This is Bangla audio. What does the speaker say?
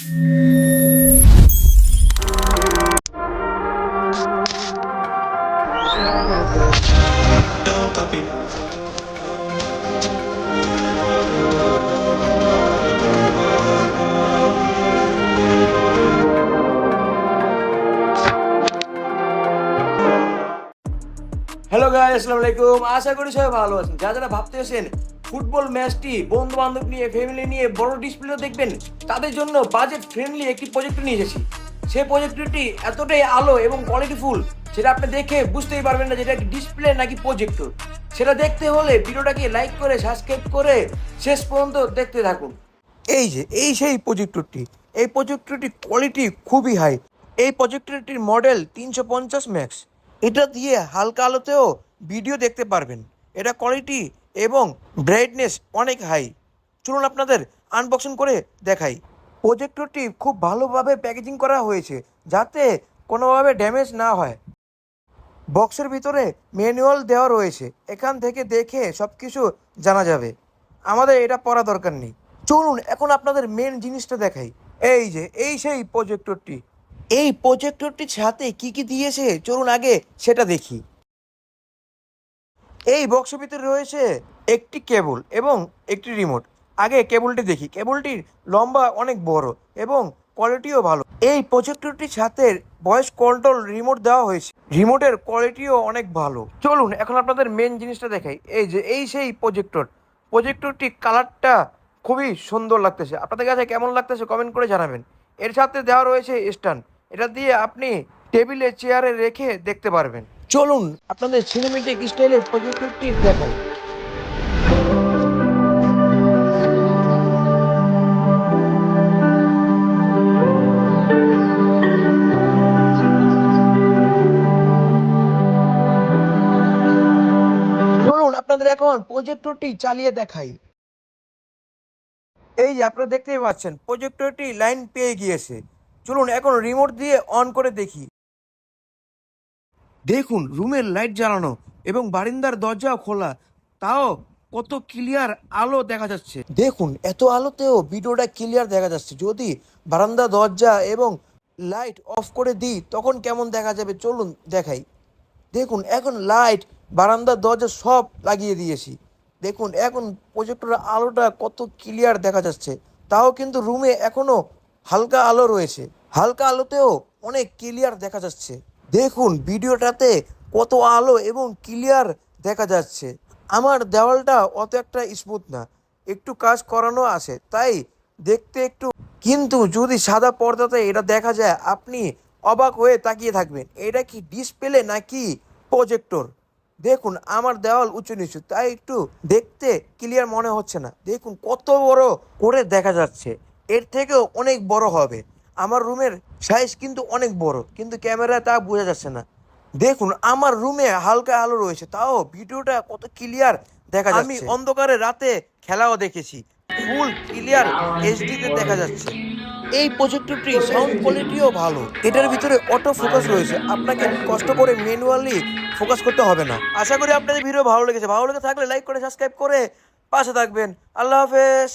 হ্যালো গাইস, আসসালামু আলাইকুম। আশা করি সবাই ভালো আছেন। যারা ভাবতেছেন ফুটবল ম্যাচটি বন্ধু বান্ধব নিয়ে ফ্যামিলি নিয়ে বড় ডিসপ্লে দেখবেন, তাদের জন্য বাজেট ফ্রেন্ডলি একটি প্রজেক্টর নিয়ে এসেছি। সেই প্রজেক্টরটি এতটাই আলো এবং কোয়ালিটিফুল, সেটা আপনি দেখে বুঝতেই পারবেন না যেটা ডিসপ্লে নাকি প্রজেক্টর। সেটা দেখতে হলে ভিডিওটাকে লাইক করে সাবস্ক্রাইব করে শেষ পর্যন্ত দেখতে থাকুন। এই সেই প্রজেক্টরটি। এই প্রজেক্টরটির কোয়ালিটি খুবই হাই। এই প্রজেক্টরটির মডেল 350 ম্যাক্স। এটা দিয়ে হালকা আলোতেও ভিডিও দেখতে পারবেন। এটা কোয়ালিটি এবং ব্রাইটনেস অনেক হাই। চলুন আপনাদের আনবক্সিং করে দেখাই। প্রজেক্টরটি খুব ভালোভাবে প্যাকেজিং করা হয়েছে যাতে কোনোভাবে ড্যামেজ না হয়। বক্সের ভিতরে ম্যানুয়াল দেওয়া রয়েছে, এখান থেকে দেখে সব কিছু জানা যাবে। আমাদের এটা পড়া দরকার নেই। চলুন এখন আপনাদের মেন জিনিসটা দেখাই। এই সেই প্রজেক্টরটি। এই প্রজেক্টরটির সাথে কি কি দিয়েছে চলুন আগে সেটা দেখি। এই বক্সের ভিতরে রয়েছে একটি কেবল এবং একটি রিমোট। আগে কেবলটি দেখি। কেবলটির লম্বা অনেক বড় এবং কোয়ালিটিও ভালো। এই প্রজেক্টরটির সাথে ভয়েস কন্ট্রোল রিমোট দেওয়া হয়েছে। রিমোটের কোয়ালিটিও অনেক ভালো। চলুন এখন আপনাদের মেন জিনিসটা দেখাই। এই সেই প্রজেক্টরটি কালারটা খুবই সুন্দর লাগতেছে। আপনাদের কাছে কেমন লাগতেছে কমেন্ট করে জানাবেন। এর সাথে দেওয়া রয়েছে স্ট্যান্ড, এটা দিয়ে আপনি টেবিলে চেয়ারে রেখে দেখতে পারবেন। চলুন আপনাদের সিনেমেটিক স্টাইলের প্রজেক্টরটি দেখাই। চলুন আপনাদের এখন প্রজেক্টরটি চালিয়ে দেখাই। এই যে আপনারা দেখতেই পাচ্ছেন প্রজেক্টরটি লাইন পেয়ে গিয়েছে। চলুন এখন রিমোট দিয়ে অন করে দেখি। দেখুন রুমের লাইট জ্বালানো এবং বারান্দার দরজাও খোলা, তাও কত ক্লিয়ার আলো দেখা যাচ্ছে। দেখুন এত আলোতেও ভিডিওটা ক্লিয়ার দেখা যাচ্ছে। যদি বারান্দা দরজা এবং লাইট অফ করে দিই তখন কেমন দেখা যাবে চলুন দেখাই। দেখুন এখন লাইট বারান্দার দরজা সব লাগিয়ে দিয়েছি। দেখুন এখন প্রজেক্টরের আলোটা কত ক্লিয়ার দেখা যাচ্ছে। তাও কিন্তু রুমে এখনো হালকা আলো রয়েছে। হালকা আলোতেও অনেক ক্লিয়ার দেখা যাচ্ছে। দেখুন ভিডিওটাতে কত আলো এবং ক্লিয়ার দেখা যাচ্ছে। আমার দেওয়ালটা অত একটা স্মুথ না, একটু কাজ করানো আছে, তাই দেখতে একটু, কিন্তু যদি সাদা পর্দাতে এটা দেখা যায় আপনি অবাক হয়ে তাকিয়ে থাকবেন এটা কি ডিসপ্লে নাকি প্রজেক্টর। দেখুন আমার দেওয়াল উঁচু নিচু, তাই একটু দেখতে ক্লিয়ার মনে হচ্ছে না। দেখুন কত বড় করে দেখা যাচ্ছে, এর থেকেও অনেক বড় হবে। আমার রুমের সাইজ কিন্তু অনেক বড়, কিন্তু ক্যামেরায় তা বোঝা যাচ্ছে না। দেখুন আমার রুমে হালকা আলো রয়েছে, তাও ভিডিওটা কত ক্লিয়ার দেখা যাচ্ছে। আমি অন্ধকারে রাতে খেলাও দেখেছি, ফুল ক্লিয়ার এইচডিতে দেখা যাচ্ছে। এই প্রজেক্টরটি সাউন্ড কোয়ালিটিও ভালো। এটার ভিতরে অটো ফোকাস রয়েছে, আপনাকে কষ্ট করে ম্যানুয়ালি ফোকাস করতে হবে না। আশা করি আপনাদের ভিডিও ভালো লেগেছে। ভালো লেগে থাকলে লাইক করে সাবস্ক্রাইব করে পাশে থাকবেন। আল্লাহ হাফেজ।